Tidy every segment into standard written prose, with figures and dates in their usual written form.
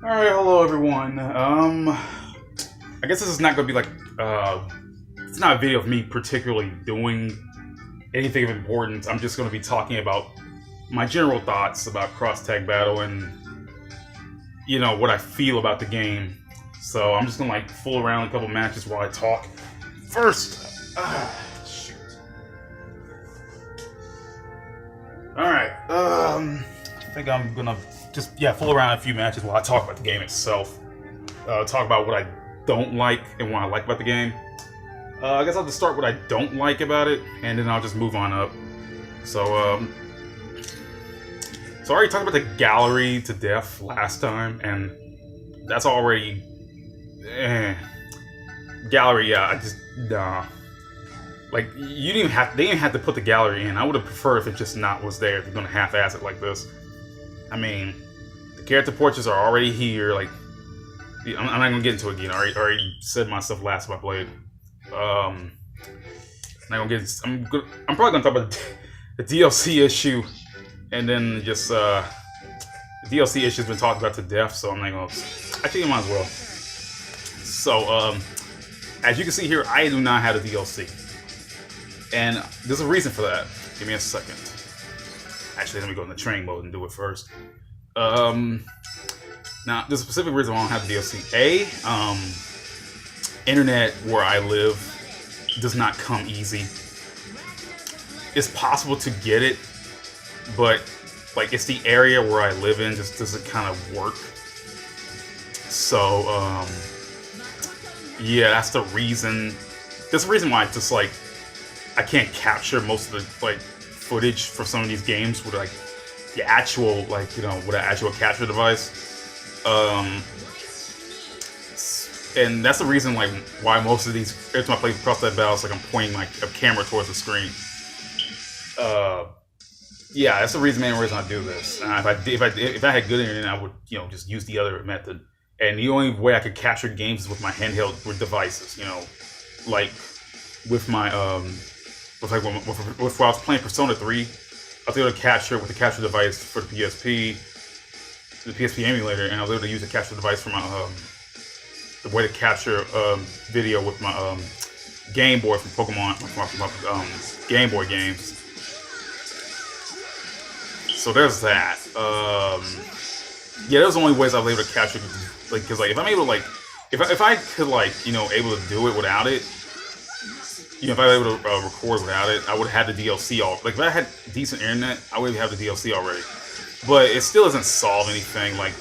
All right, hello everyone. I guess this is not going to be like it's not a video of me particularly doing anything of importance. I'm just going to be talking about my general thoughts about Cross Tag Battle and what I feel about the game. So I'm just gonna like fool around a couple matches while I talk. First, shoot. All right. I think I'm gonna just fool around a few matches while I talk about the game itself. Talk about what I don't like and what I like about the game. I guess I'll just start what I don't like about it, and then I'll just move on up. So I already talked about the gallery to death last time, and that's already gallery. Yeah, I just like they didn't have to put the gallery in. I would have preferred if it just was there. If you're gonna half-ass it like this, I mean, the character portraits are already here. Like, I'm not gonna get into it again. I already said my stuff last time I played. I'm probably gonna talk about the DLC issue, and then just the DLC issue's been talked about to death. So I'm not gonna. Actually, you might as well. So as you can see here, I do not have the DLC, and there's a reason for that. Give me a second. Actually, let me go in the training mode and do it first. Now, there's a specific reason why I don't have the DLC. Internet where I live does not come easy. It's possible to get it, but like it's the area where I live in just doesn't kind of work. So yeah, that's the reason. There's a reason why it's just like I can't capture most of the like footage for some of these games with like the actual with an actual capture device. And that's the reason like why most of these every time I play Cross Tag Battle, it's like I'm pointing like a camera towards the screen. Yeah, that's the main reason I do this. If I had good internet, I would just use the other method. And the only way I could capture games is with my handheld devices. Like with my when I was playing Persona 3, I was able to capture with the capture device for the PSP emulator, and I was able to use the capture device for my the way to capture video with my Game Boy from Pokemon, from Game Boy games. So there's that. Yeah, those are the only ways I was able to capture, like, because like if I'm able to like, if I could like able to do it without it, if I was able to record without it, I would have had the DLC all. Like if I had decent internet, I would have the DLC already. But it still doesn't solve anything. Like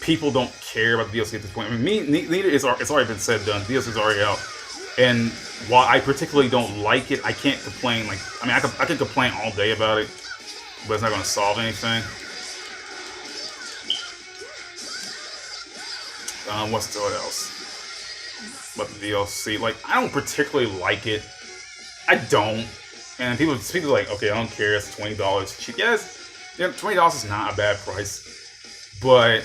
people don't care about the DLC at this point. I mean, neither it's already been said and done. The DLC's already out, and while I particularly don't like it, I can't complain. Like I mean, I can complain all day about it, but it's not going to solve anything. What else? About the DLC, like I don't particularly like it. I don't, and people are like, okay, I don't care. It's $20 cheap. Yes, $20 is not a bad price, but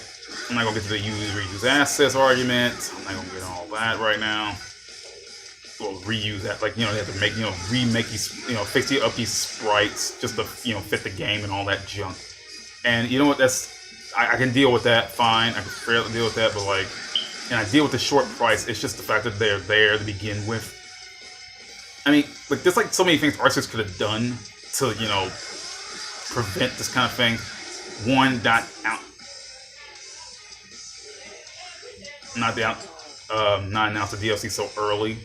I'm not gonna get to the reuse assets argument. I'm not gonna get all that right now. Well, reuse that, like they have to make remake these, fix up these sprites just to fit the game and all that junk. And you know what? I can deal with that fine. I can fairly deal with that, but like, and I deal with the short price. It's just the fact that they're there to begin with. I mean, like there's like so many things artists could have done to prevent this kind of thing. One, not announce the DLC so early.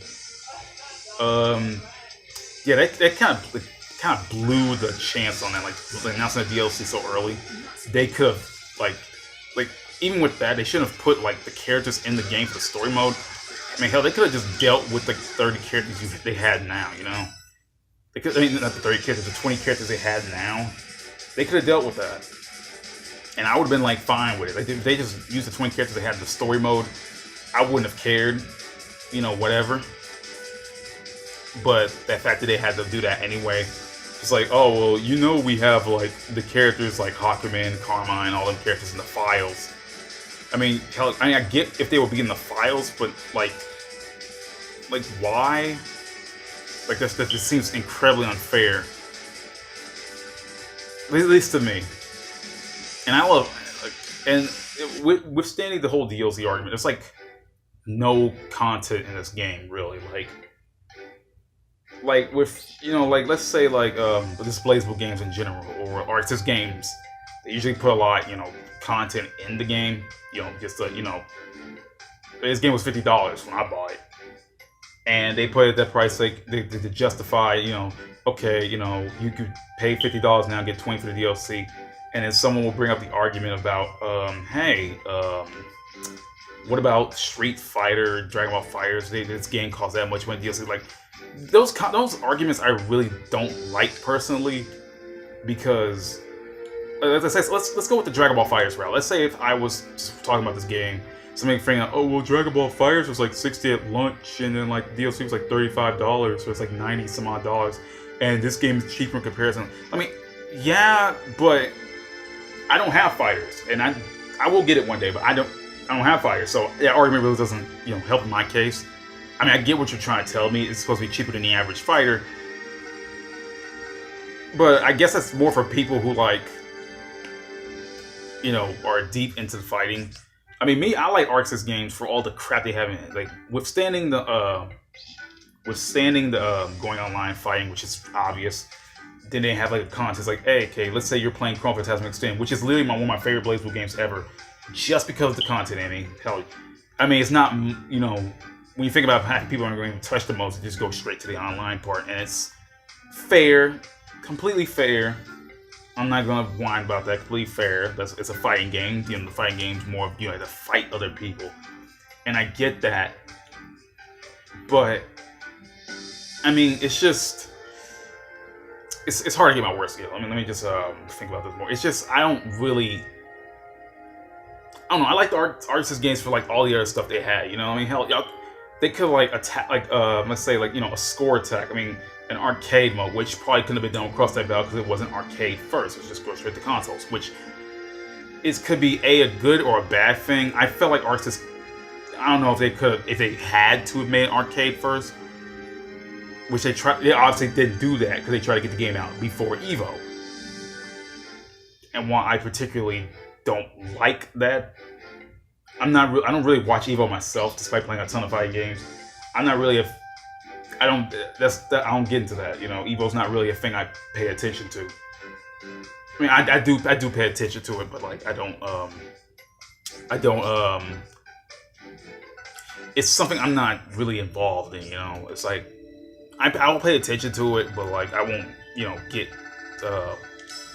Yeah, that kind of blew the chance on that. Like announcing the DLC so early, they could have like even with that, they shouldn't have put like the characters in the game for the story mode. I mean, hell, they could have just dealt with the 30 characters they had now. They could, I mean, not the 30 characters, the 20 characters they had now. They could have dealt with that, and I would have been like fine with it. Like if they just used the 20 characters they had in the story mode, I wouldn't have cared, whatever. But the fact that they had to do that anyway, it's like, oh well, we have like the characters like Hakumen, Carmine, all them characters in the files. I mean, hell, I get if they would be in the files, but like why? Like that just seems incredibly unfair. At least to me. And I love, and withstanding the whole DLC argument, there's like no content in this game really. Like with like let's say like this BlazBlue games in general or artist games, they usually put a lot content in the game. Just this game was $50 when I bought it, and they put it at that price like to justify okay you could pay $50 now and get 20 for the DLC, and then someone will bring up the argument about hey what about Street Fighter, Dragon Ball FighterZ? This game costs that much when DLC. Like those arguments, I really don't like personally, because as I say, let's go with the Dragon Ball FighterZ route. Let's say if I was just talking about this game, somebody figuring out, oh well, Dragon Ball FighterZ was like 60 at launch, and then like DLC was like $35, so it's like 90 some odd dollars, and this game is cheaper in comparison. I mean, yeah, but I don't have fighters, and I will get it one day, but I don't have fighters, so that argument really doesn't help in my case. I mean, I get what you're trying to tell me. It's supposed to be cheaper than the average fighter, but I guess that's more for people who like are deep into the fighting. I mean, me, I like Arxis games for all the crap they have in it, like withstanding the going online fighting, which is obvious. Then they have like a contest, like, hey, okay, let's say you're playing Chrono Phantasm Extend, which is literally one of my favorite BlazBlue games ever, just because of the content in it. Hell, I mean, it's not, when you think about how people aren't going to touch the most, just go straight to the online part, and it's fair, completely fair. I'm not going to whine about that. Completely fair. It's a fighting game. The fighting game's more of to fight other people, and I get that. But I mean, it's just it's hard to get my words together. I mean, let me just think about this more. It's just I don't know. I like the Arxis games for like all the other stuff they had. I mean, hell, they could like attack like let's say like a score attack. I mean, an arcade mode, which probably couldn't have been done across that valve because it wasn't arcade first. It was just go straight to consoles, which could be a good or a bad thing. I felt like Arxis, I don't know if they had to have made arcade first, which they tried. They obviously didn't do that because they tried to get the game out before Evo. And while I particularly don't like that, I don't really watch Evo myself, despite playing a ton of fighting games. I'm not really I don't get into that. Evo's not really a thing I pay attention to. I mean, I do pay attention to it, but like I don't. It's something I'm not really involved in. It's like I'll pay attention to it, but like I won't, get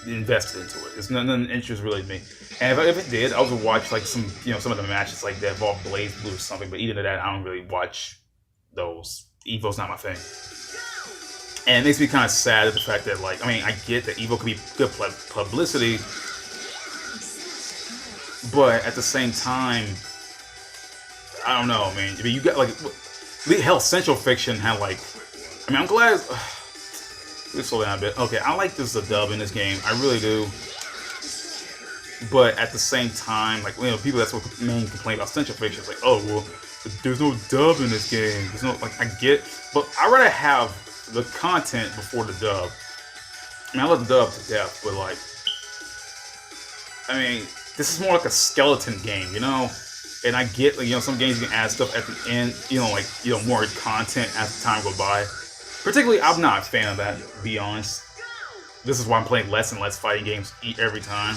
invested into it. It's nothing interest really me. And if it did, I would watch like some of the matches like that involve BlazBlue or something. But even to that, I don't really watch those. Evo's not my thing. And it makes me kind of sad at the fact that, like, I mean, I get that Evo could be good publicity, but at the same time, I don't know, man. I mean, you got, like, hell, Central Fiction had, like, I mean, I'm glad, let's slow down a bit. Okay, I like this dub in this game. I really do. But at the same time, like, people that's what main complain about Central Fiction is like, oh, well, there's no dub in this game. There's no, like, I get, but I'd rather have the content before the dub. I mean, I love the dub to death, but like, I mean, this is more like a skeleton game, And I get, like, some games you can add stuff at the end, more content as the time goes by. Particularly, I'm not a fan of that, to be honest. This is why I'm playing less and less fighting games every time.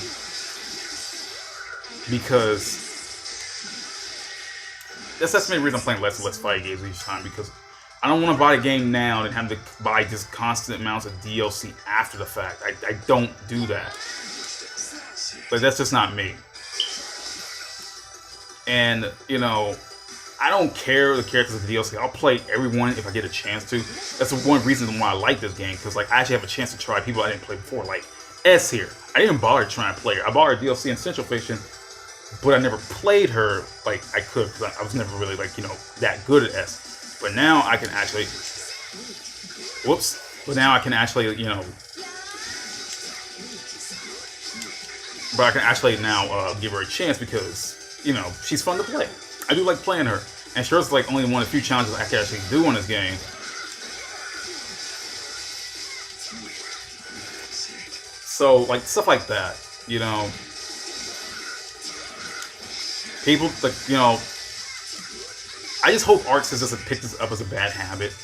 Because that's the main reason I'm playing less and less fighting games each time, because I don't want to buy a game now and have to buy just constant amounts of DLC after the fact. I don't do that. Like, that's just not me. And, I don't care the characters of the DLC. I'll play everyone if I get a chance to. That's the one reason why I like this game, because like I actually have a chance to try people I didn't play before, like S here. I didn't bother trying to play her. I bought her DLC in Central Fiction, but I never played her like I could, because I was never really like, that good at S. But now I can actually, but now I can actually, but I can actually now give her a chance because, she's fun to play. I do like playing her. And sure, it's like only one of the few challenges I can actually do on this game. So, like, stuff like that, People, like, you know, I just hope Arc Sys doesn't pick this up as a bad habit.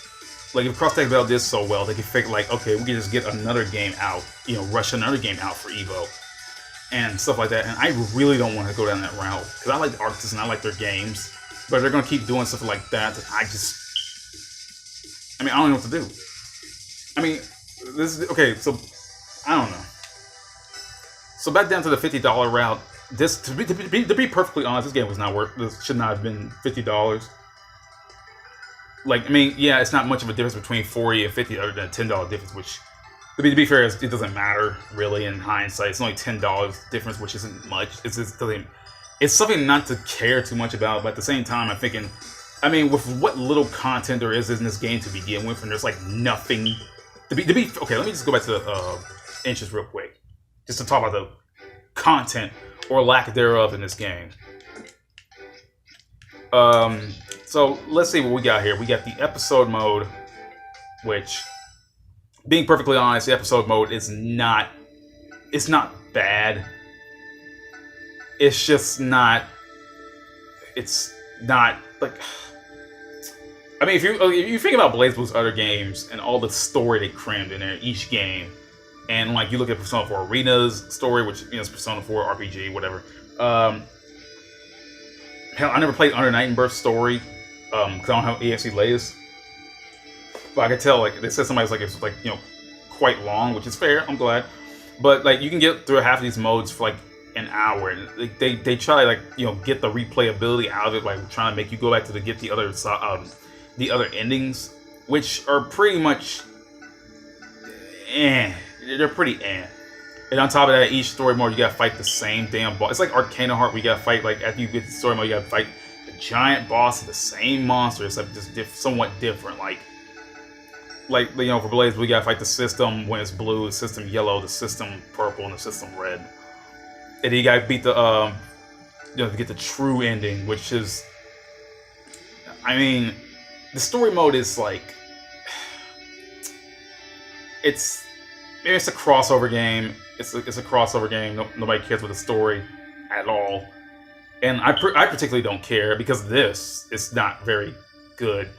Like, if Cross Tag Battle did so well, they could figure, like, okay, we can just get another game out, you know, rush another game out for Evo and stuff like that. And I really don't want to go down that route because I like Arc Sys and I like their games, but they're gonna keep doing stuff like that. I mean, I don't know what to do. I mean, this is okay. So I don't know. So back down to the $50 route. This to be perfectly honest, this game was not worth. This should not have been $50. Like, I mean, yeah, it's not much of a difference between 40 and 50, other than a $10 difference. Which, to be fair, it doesn't matter really in hindsight. It's only $10 difference, which isn't much. It's something not to care too much about. But at the same time, I'm thinking, I mean, with what little content there is in this game to begin with, and there's like nothing to be okay. Let me just go back to the inches real quick, just to talk about the content or lack thereof in this game. So let's see what we got here. We got the episode mode, which, being perfectly honest, the episode mode is not. It's not bad. It's just not. It's not like. I mean, if you think about BlazBlue's other games and all the story they crammed in there, each game. And like you look at Persona 4 Arena's story, which is Persona 4 RPG, whatever. Hell, I never played Under Night and Birth's story because I don't have EXE latest. But I could tell, like they said, somebody's like it's like quite long, which is fair. I'm glad, but like you can get through half of these modes for like an hour, and they try like get the replayability out of it, like trying to make you go back to get the other endings, which are pretty much They're pretty And on top of that, each story mode, you gotta fight the same damn boss. It's like Arcana Heart, where you gotta fight, like, after you get the story mode, you gotta fight the giant boss of the same monster, except just somewhat different. Like, for BlazBlue, we gotta fight the system when it's blue, the system yellow, the system purple, and the system red. And then you gotta beat the, to get the true ending, which is, I mean, the story mode is like, it's a crossover game. It's a crossover game. Nobody cares about the story at all, and I particularly don't care because this is not very good.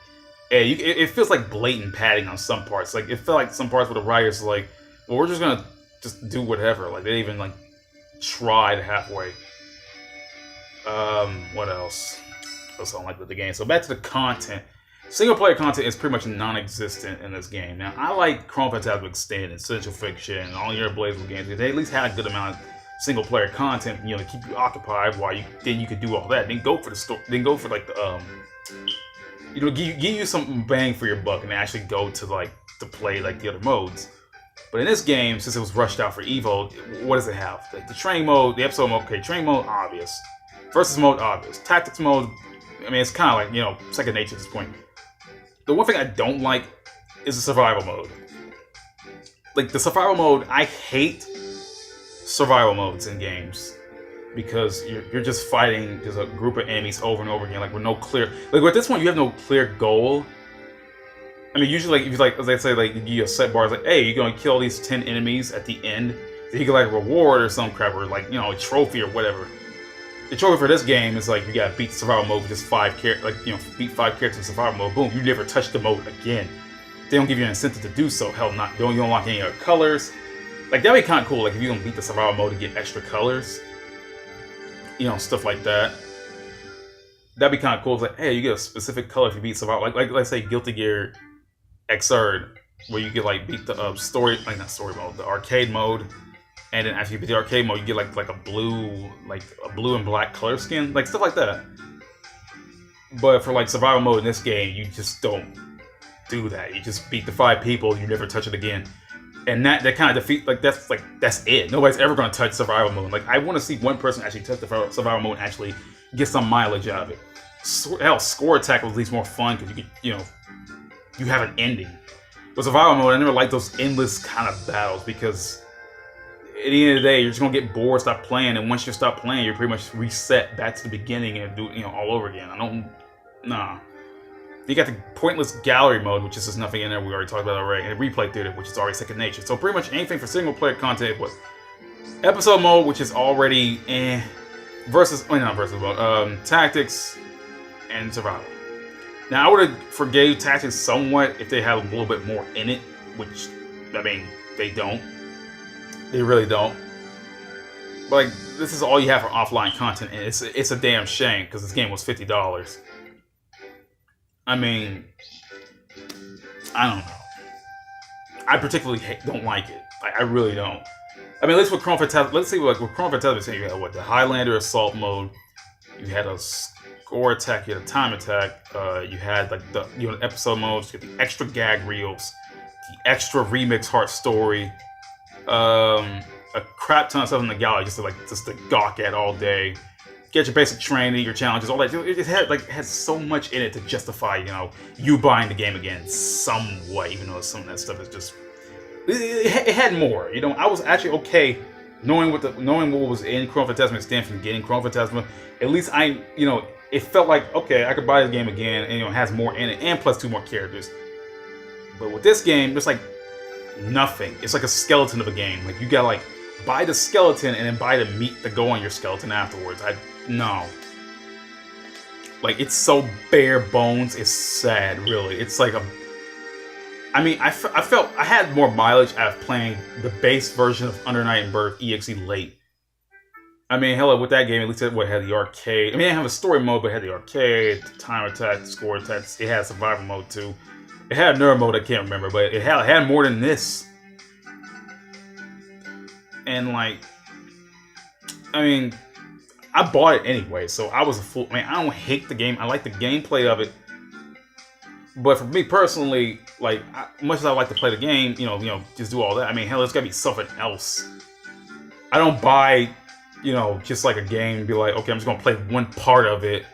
And it feels like blatant padding on some parts. Like it felt like some parts where the writers were like, well, we're just gonna do whatever. Like they didn't even like tried halfway. What else? What else I don't like with the game? So back to the content. Single player content is pretty much non-existent in this game. Now, I like Chrome Fantasmic Extended, Essential Fiction, and all your BlazBlue games. They at least had a good amount of single player content, to keep you occupied while you could do all that. Then go for the story. Then go for like the give you some bang for your buck and actually go to play like the other modes. But in this game, since it was rushed out for Evo, what does it have? Like the training mode, the episode mode. Okay, training mode obvious, versus mode obvious, tactics mode. I mean, it's kind of like second nature at this point. The one thing I don't like is the survival mode. Like the survival mode, I hate survival modes in games because you're just fighting just a group of enemies over and over again, like with no clear. Like with this one, you have no clear goal. I mean, usually, if you as they say, like you set bars, like, hey, you're gonna kill these 10 enemies at the end, then you get like a reward or some crap, or like a trophy or whatever. The trophy for this game is like you gotta beat the survival mode with just 5 characters, beat 5 characters in survival mode. Boom, you never touch the mode again. They don't give you an incentive to do so. Hell, you don't unlock any other colors. Like that'd be kind of cool. Like if you don't beat the survival mode to get extra colors, stuff like that. That'd be kind of cool. It's like, hey, you get a specific color if you beat survival. Like let's say Guilty Gear Xrd, where you get beat the not story mode, the arcade mode. And then after you beat the arcade mode, you get like a blue and black color skin, like stuff like that. But for survival mode in this game, you just don't do that. You just beat the 5 people, you never touch it again, and that kind of defeat that's it. Nobody's ever gonna touch survival mode. Like I want to see one person actually touch the survival mode and actually get some mileage out of it. Hell, score attack was at least more fun because you have an ending. With survival mode, I never liked those endless kind of battles because at the end of the day, you're just gonna get bored, stop playing, and once you stop playing, you're pretty much reset back to the beginning and do all over again. You got the pointless gallery mode, which is just nothing in there. We already talked about it already, and the replay theater, which is already second nature. So pretty much anything for single player content was episode mode, which is already tactics and survival. Now, I would have forgave tactics somewhat if they had a little bit more in it, which, I mean, they don't. They really don't. But, like, this is all you have for offline content, and it's a damn shame, because this game was $50. I mean, I don't know. I particularly don't like it. I really don't. I mean, at least with Chrono Fantasma, let's see, like, with Chrono Fantasma, you had, the Highlander Assault mode, you had a score attack, you had a time attack, you had, like, the episode modes, you had the extra gag reels, the extra remix heart story, a crap ton of stuff in the gallery just to gawk at all day. Get your basic training, your challenges, all that. It had so much in it to justify, you buying the game again somewhat, even though some of that stuff is just. It had more. I was actually okay knowing what was in Chrono Fantasma and stand from getting Chrono Fantasma. At least it felt like, okay, I could buy the game again, and it has more in it, and plus 2 more characters. But with this game, there's like nothing. It's like a skeleton of a game. Like, you gotta like buy the skeleton and then buy the meat to go on your skeleton afterwards. No. Like, it's so bare bones, it's sad, really. It's like I felt I had more mileage out of playing the base version of Under Night and Birth EXE late. I mean, hell, with that game, at least it had the arcade. I mean, it didn't have a story mode, but it had the arcade, the time attack, the score attacks. It had survival mode, too. It had another mode I can't remember, but it had more than this. And, like, I mean, I bought it anyway, so I was a fool. I mean, I don't hate the game. I like the gameplay of it. But for me personally, like, much as I like to play the game, just do all that. I mean, hell, it's gotta be something else. I don't buy, just like a game and be like, okay, I'm just gonna play one part of it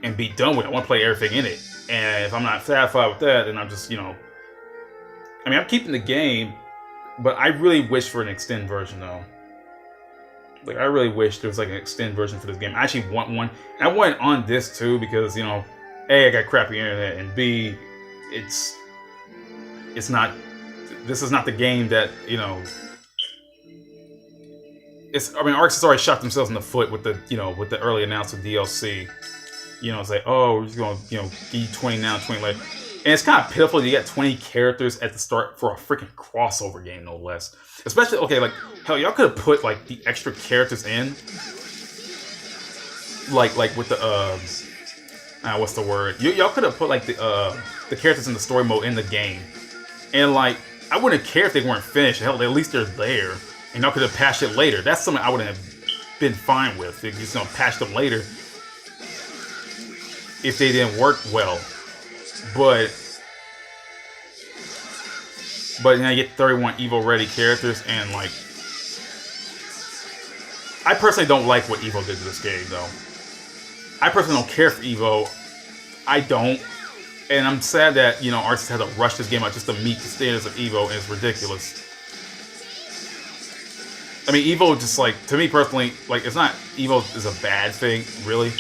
and be done with it. I want to play everything in it. And if I'm not satisfied with that, then I'm just, I mean, I'm keeping the game, but I really wish for an extended version, though. Like, I really wish there was, like, an extended version for this game. I actually want one. And I want it on this, too, because, A, I got crappy internet, and B, it's not, this is not the game that, Arcs has already shot themselves in the foot with the early announcement DLC. It's like, oh, we're just going to, give you 20 now, 20 later. And it's kind of pitiful. You got 20 characters at the start for a freaking crossover game, no less. Especially, okay, like, hell, y'all could have put, like, the extra characters in. Like with the, what's the word? Y'all could have put, like, the characters in the story mode in the game. And, like, I wouldn't care if they weren't finished. Hell, at least they're there. And y'all could have patched it later. That's something I wouldn't have been fine with. If you patch them later. If they didn't work well. But now you get 31 Evo ready characters, and like, I personally don't like what Evo did to this game, though. I personally don't care for Evo. I don't, and I'm sad that artists had to rush this game out just to meet the standards of Evo, and it's ridiculous. I mean, Evo just like, to me personally, like, it's not, Evo is a bad thing, really.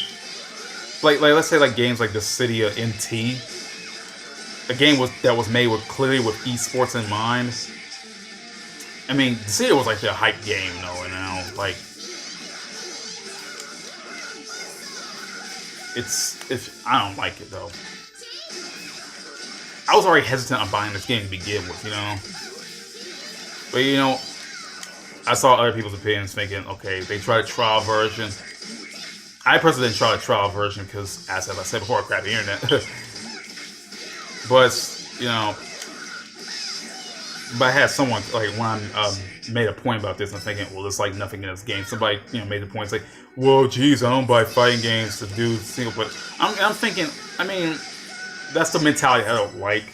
Like let's say like games like the City of NT. A game that was made clearly with esports in mind. I mean, the City was like the hype game, though, like, it's I don't like it, though. I was already hesitant on buying this game to begin with, But I saw other people's opinions thinking, okay, they tried a trial version. I personally didn't try the trial version because, as I said before, crappy internet. But, but I had someone, like, when I made a point about this, I'm thinking, well, it's like nothing in this game. Somebody, made the point, it's like, well, geez, I don't buy fighting games to do single player. I'm thinking, I mean, that's the mentality I don't like.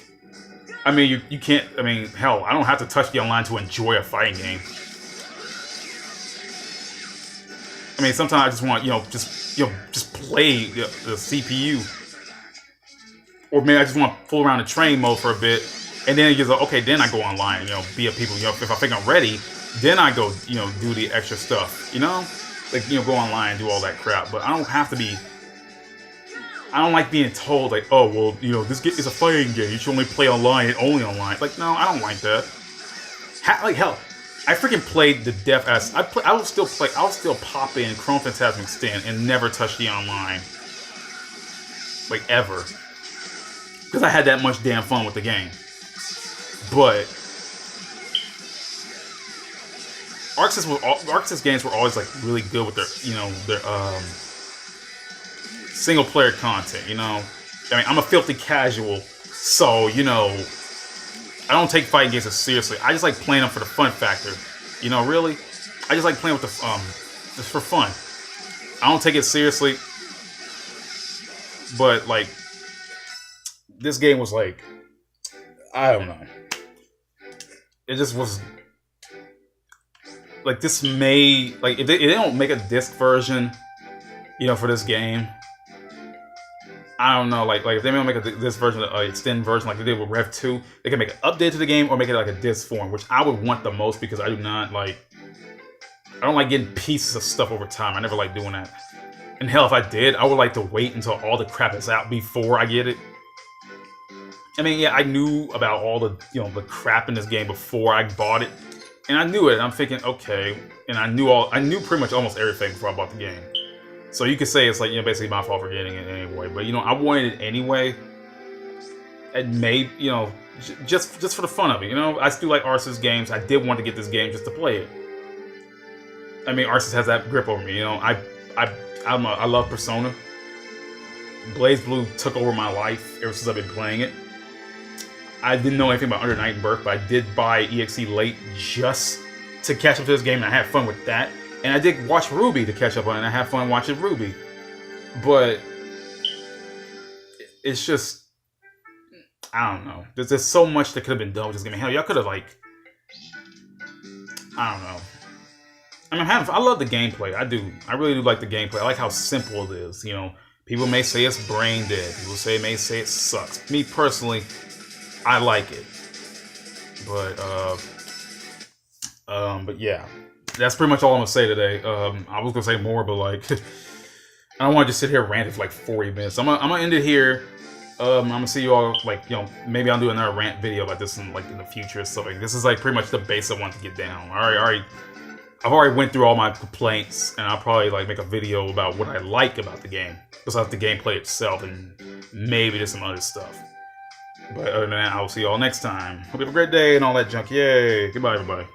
I mean, you can't, I mean, hell, I don't have to touch the online to enjoy a fighting game. I mean, sometimes I just want, just play the CPU. Or maybe I just want to fool around the train mode for a bit. And then it's like, okay, then I go online, be a people. If I think I'm ready, then I go, do the extra stuff, Like, go online and do all that crap. But I don't have to be, I don't like being told, like, oh, well, this is a fighting game. You should only play online and only online. Like, no, I don't like that. Like, hell, I freaking played the death ass. I will still pop in Chrome Phantasmic Stand and never touch the online, like ever, because I had that much damn fun with the game. But ArcSys games were always like really good with their single player content. I mean, I'm a filthy casual, so I don't take fighting games as seriously. I just like playing them for the fun factor. Really, I just like playing with the just for fun. I don't take it seriously, but like this game was like, I don't know. It just was like this may like if they don't make a disc version, for this game. I don't know, like if they don't make this version, extended version, like they did with Rev 2, they can make an update to the game or make it like a disc form, which I would want the most because I don't like getting pieces of stuff over time. I never like doing that. And hell, if I did, I would like to wait until all the crap is out before I get it. I mean, yeah, I knew about all the the crap in this game before I bought it, and I knew it. And I'm thinking, okay, and I knew pretty much almost everything before I bought the game. So you could say it's like basically my fault for getting it anyway. But I wanted it anyway. And maybe just for the fun of it. I still like ArcSys games. I did want to get this game just to play it. I mean, ArcSys has that grip over me. I love Persona. BlazBlue took over my life ever since I've been playing it. I didn't know anything about Under Night and Birth, but I did buy EXE late just to catch up to this game, and I had fun with that. And I did watch Ruby to catch up on it, and I had fun watching Ruby. But it's just, I don't know. There's so much that could have been done with this game. Hell, y'all could have I don't know. I mean, I love the gameplay. I do. I really do like the gameplay. I like how simple it is. People may say it's brain dead. People may say it sucks. Me personally, I like it. But yeah. That's pretty much all I'm gonna say today. I was gonna say more, but I don't want to just sit here ranting for 40 minutes. I'm gonna end it here. I'm gonna see you all maybe I'll do another rant video about this in the future or something. This is pretty much the base I want to get down. I've already went through all my complaints, and I'll probably make a video about what I like about the game, besides the gameplay itself, and maybe just some other stuff. But other than that, I'll see you all next time. Hope you have a great day and all that junk. Yay! Goodbye, everybody.